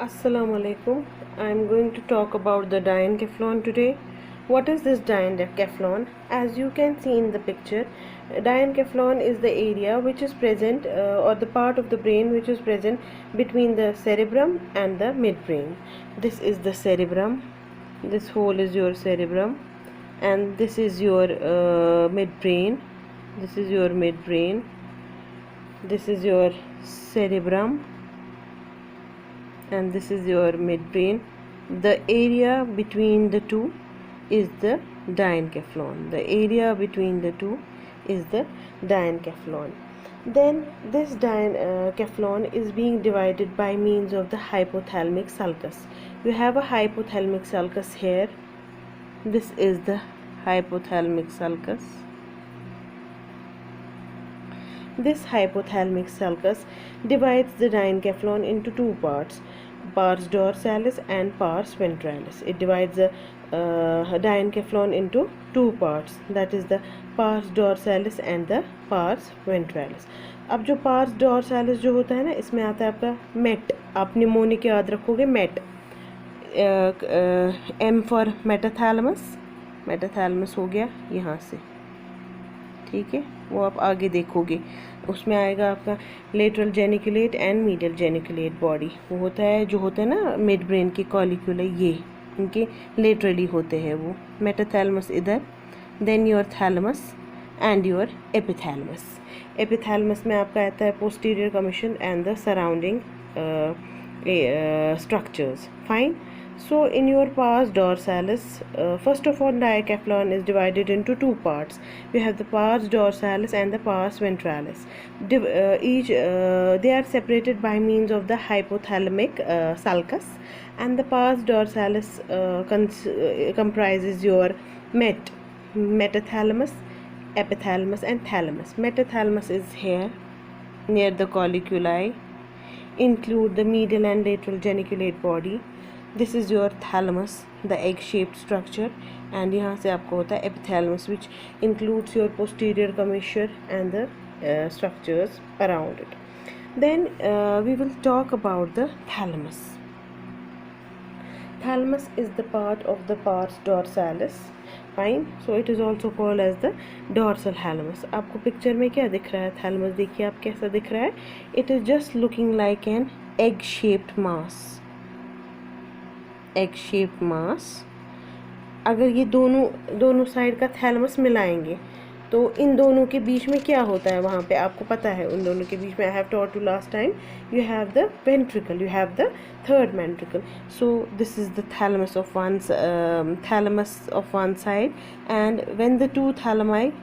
Assalamu alaikum. I'm going to talk about the diencephalon today. What is this diencephalon? As you can see in the picture, diencephalon is the area which is present or the part of the brain which is present between the cerebrum and the midbrain. This is the cerebrum. This whole is your cerebrum, and this is your midbrain. This is your midbrain. This is your cerebrum, and this is your midbrain. The area between the two is the diencephalon. The area between the two is the diencephalon. Then this diencephalon is being divided by means of the hypothalamic sulcus. You have a hypothalamic sulcus here. This is the hypothalamic sulcus. This hypothalamic sulcus divides the diencephalon into two parts, pars dorsalis and pars ventralis. It divides the diencephalon into two parts, that is the pars dorsalis and the pars ventralis. अब जो pars dorsalis जो होता है ना, इसमें आता है आपका MET. आप निमोनिक याद रखोगे, MET. M for metathalamus. Metathalamus हो गया यहाँ से, ठीक है, वो आप आगे देखोगे. उसमें आएगा आपका lateral geniculate and medial geniculate body. वो होता है जो होता है ना मिड ब्रेन के कॉलिक्यूला, ये इनके लेटरली होते हैं वो. मेटाथैलेमस इधर, then your thalamus and your epithalamus. Epithalamus में आपका आता है posterior commissure and the surrounding structures. Fine. So in your pars dorsalis, first of all, diencephalon is divided into two parts. We have the pars dorsalis and the pars ventralis. They are separated by means of the hypothalamic sulcus, and the pars dorsalis comprises your metathalamus, epithalamus and thalamus. Metathalamus is here near the colliculi. Include the medial and lateral geniculate body. This is your thalamus, the egg-shaped structure, and यहाँ से आपको होता है epithalamus, which includes your posterior commissure and the structures around it. Then we will talk about the thalamus. Thalamus is the part of the pars dorsalis. Fine. So it is also called as the dorsal thalamus. आपको picture में क्या दिख रहा है? Thalamus देखिए आप कैसा दिख रहा है. It is just looking like an egg-shaped mass. Egg-shaped mass. अगर ये दोनों साइड का थैलेमस मिलाएंगे तो इन दोनों के बीच में क्या होता है वहाँ पे आपको पता है. उन दोनों के बीच में, I have taught you last time, you have the ventricle, you have the third ventricle. So this is the thalamus of one side, and when the two thalami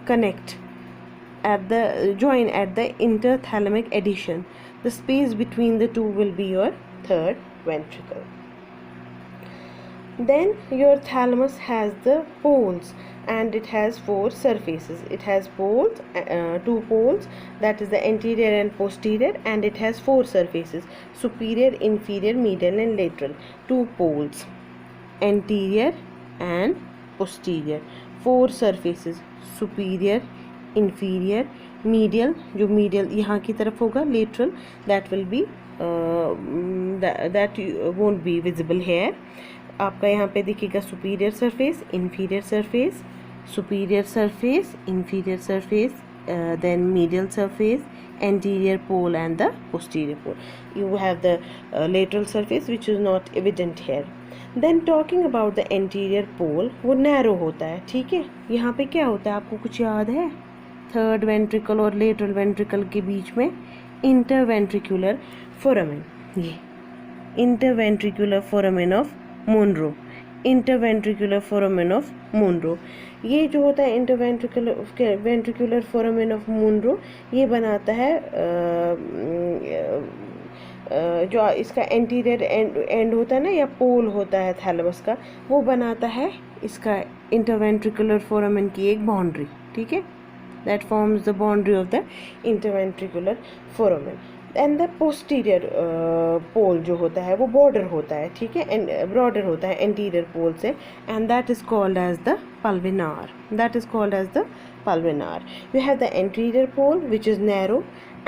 connect join at the interthalamic addition, the space between the two will be your third ventricle. Then your thalamus has the poles, and it has four surfaces. It has poles, two poles, that is the anterior and posterior, and it has four surfaces: superior, inferior, medial and lateral. Two poles, anterior and posterior. Four surfaces: superior, inferior, medial. जो medial यहाँ की तरफ होगा, lateral, that will be that won't be visible here. आपका यहाँ पे दिखेगा superior surface, inferior surface, superior surface, inferior surface, then medial surface, anterior pole and the posterior pole. You have the lateral surface which is not evident here. Then talking about the anterior pole, वो narrow होता है, ठीक है. यहाँ पे क्या होता है आपको कुछ याद है? थर्ड वेंट्रिकल और लेटरल वेंट्रिकल के बीच में इंटरवेंट्रिकुलर फोरामेन. ये interventricular foramen of Monro. Interventricular foramen of Monro, ये जो होता है इंटरवेंट्रिकुलर फोरामेन ऑफ मोनरो, ये बनाता है जो इसका एंटीरियर एंड होता है ना, या पोल होता है थैलेमस का, वो बनाता है इसका इंटरवेंट्रिकुलर फोरामेन की एक बाउंड्री, ठीक है. That forms the boundary of the interventricular foramen. And the posterior pole जो होता है वो बॉर्डर होता है, ठीक है, एंड ब्रॉडर होता है एंटीरियर पोल से, and that is called as the pulvinar. That is called as the pulvinar. You have the anterior pole which is narrow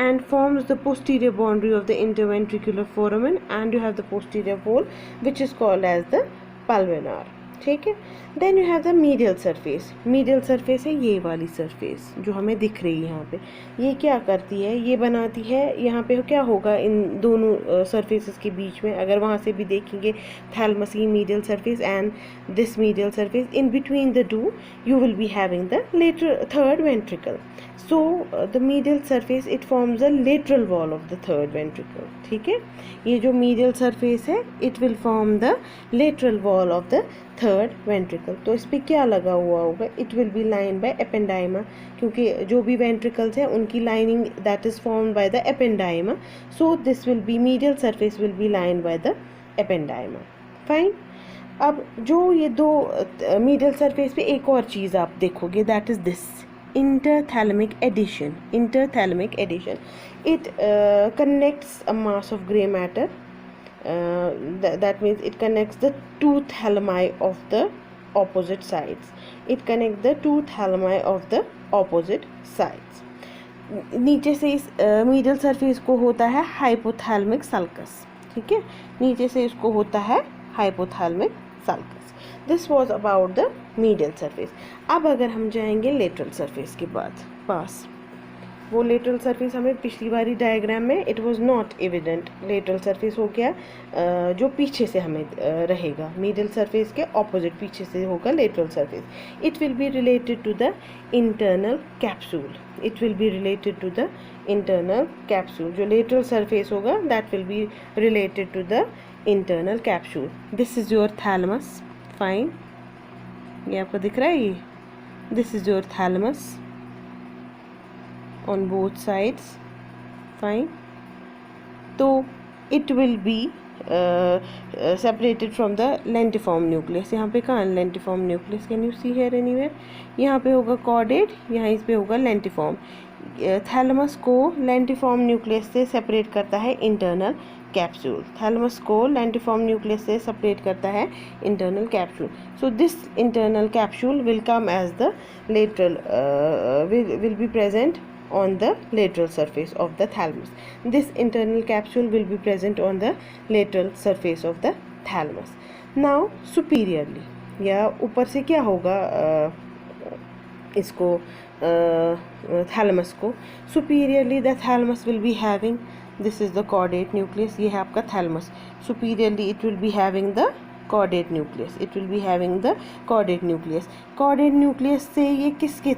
and forms the posterior boundary of the interventricular foramen, and you have the posterior pole which is called as the pulvinar, ठीक है. Then you have the medial surface. Medial surface है ये वाली surface जो हमें दिख रही है यहाँ पे. ये क्या करती है, ये बनाती है, यहाँ पे क्या होगा इन दोनों सरफेसेस के बीच में, अगर वहाँ से भी देखेंगे thalamus medial surface and this medial surface, in between the two you will be having the lateral third ventricle. So the medial surface it forms the lateral wall of the third ventricle, ठीक है. ये जो medial surface है it will form the lateral wall of the third ventricle. तो इस पर क्या लगा हुआ होगा, it will be line by ependyma, क्योंकि जो भी वेंट्रिकल्स हैं उनकी lining that is formed by the ependyma. So this will be medial surface will be line by the ependyma. Fine. अब जो ये दो मीडियल सरफेस पे एक और चीज़ आप देखोगे, that is this interthalamic adhesion. Interthalamic adhesion, it connects a mass of gray matter, that means it connects the two thalami of the opposite sides. It connects the two thalami of the opposite sides. नीचे से इस medial surface को होता है hypothalamic sulcus, ठीक है. नीचे से इसको होता है hypothalamic sulcus. This was about the medial surface. अब अगर हम जाएंगे लेटरल सरफेस के पास, वो लेटरल सरफेस हमें पिछली बारी डायग्राम में it was not evident. Lateral surface हो गया जो पीछे से हमें रहेगा, मीडियल सरफेस के ऑपोजिट पीछे से होगा lateral surface. It will be related to the internal capsule. It will be related to the internal capsule. जो लेटरल सरफेस होगा that will be related to the internal capsule. This is your thalamus. Fine. ये आपको दिख रहा है, ये this is your thalamus on both sides. Fine. So it will be separated from the lentiform nucleus. यहाँ पे कहाँ lentiform nucleus, can you see here anywhere? यहाँ पे होगा chordate, यहाँ इस पे होगा lentiform. थैलमस को lentiform nucleus से सेपरेट करता है इंटरनल कैप्सूल. थैलमस को lentiform nucleus से सेपरेट करता है internal capsule. So this internal capsule will come as the lateral, will be present on the lateral surface of the thalamus. This internal capsule will be present on the lateral surface of the thalamus. Now superiorly, या ऊपर से क्या होगा इसको thalamus को, superiorly the thalamus will be having, this is the caudate nucleus, ये है आपका thalamus. Superiorly it will be having the caudate nucleus. It will be having the caudate nucleus. Caudate nucleus से ये किसके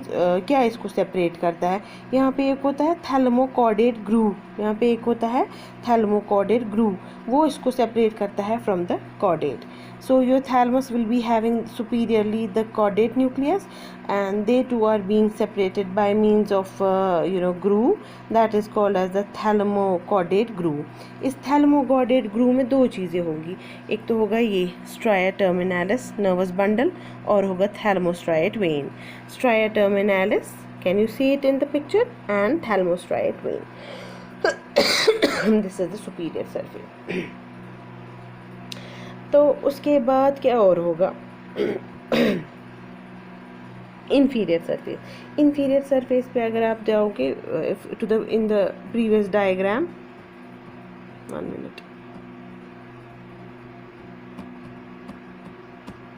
क्या इसको सेपरेट करता है, यहाँ पे एक होता है थैलेमोकॉर्डेट ग्रूव, यहाँ पे एक होता है थैलेमोकॉर्डेट ग्रूव, वो इसको सेपरेट करता है from the caudate. So your thalamus will be having superiorly the caudate nucleus, and they two are being separated by means of groove that is called as the thalamocaudate groove. इस thalamocaudate groove में दो चीज़ें होंगी, एक तो होगा ये stria terminalis nervous bundle और होगा thalamostriate vein. Stria terminalis, can you see it in the picture, and thalamostriate vein. This is the superior surface. तो उसके बाद क्या और होगा, inferior surface. Inferior surface पे अगर आप जाओगे to the in the previous diagram, 1 minute,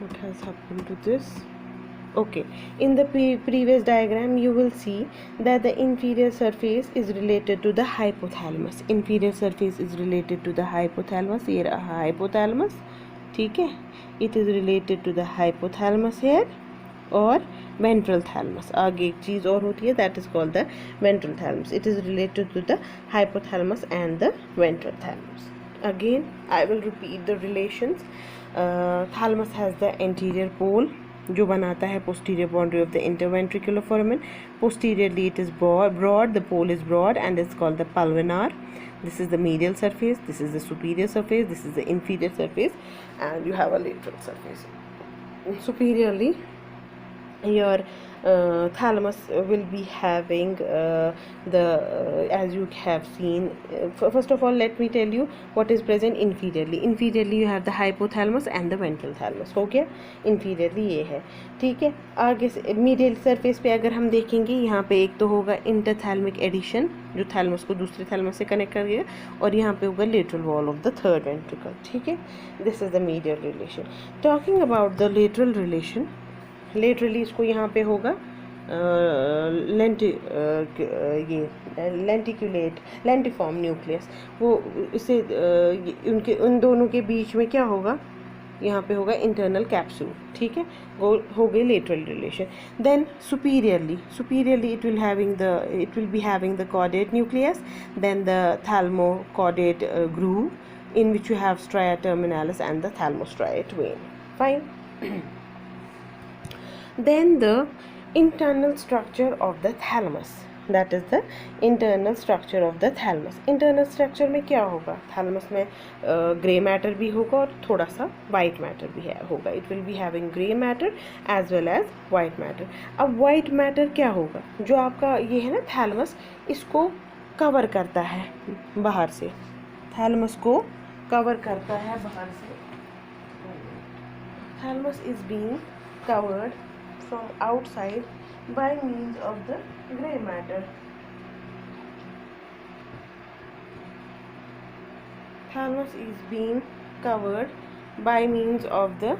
what has happened to this? Okay, in the previous diagram you will see that the inferior surface is related to the hypothalamus. Inferior surface is related to the hypothalamus. ये रहा hypothalamus, ठीक है. It is related to the hypothalamus here और ventral thalamus. आगे एक चीज़ और होती है, that is called the ventral thalamus. It is related to the hypothalamus and the ventral thalamus. Again I will repeat the relations. Thalamus has the anterior pole जो बनाता है posterior boundary of the interventricular foramen. Posteriorly it is broad, the pole is broad and is called the pulvinar. This is the medial surface, this is the superior surface, this is the inferior surface, and you have a lateral surface. Superiorly your thalamus will be having as you have seen, first of all let me tell you what is present inferiorly you have the hypothalamus and the ventral thalamus. हो गया, inferiorly ये है, ठीक है. आगे से medial surface पे अगर हम देखेंगे, यहाँ पे एक तो होगा इंटरथैलमिक एडिशन जो थैलमस को दूसरे थैलमस से कनेक्ट करेगा, और यहाँ पे होगा lateral wall of the third ventricle. ठीक है, this is the medial relation. Talking about the lateral relation, laterally इसको यहाँ पे होगा लेंटिफॉर्म न्यूक्लियस. वो इसे उनके उन दोनों के बीच में क्या होगा, यहाँ पे होगा इंटरनल कैप्सूल. ठीक है, वो हो गई lateral relation. Then superiorly it will be having the caudate nucleus, then the thalamocaudate groove in which you have stria terminalis and the thalmostriate vein. Fine. Then the internal structure of the thalamus, that is the internal structure of the thalamus. internal structure में क्या होगा, thalamus में grey matter भी होगा और थोड़ा सा white matter भी होगा. It will be having grey matter as well as white matter. अब वाइट मैटर क्या होगा, जो आपका ये है ना थैलमस, इसको कवर करता है बाहर से, थैलमस को कवर करता है बाहर से. Thalamus is being covered from outside by means of the gray matter. Thalamus is being covered by means of the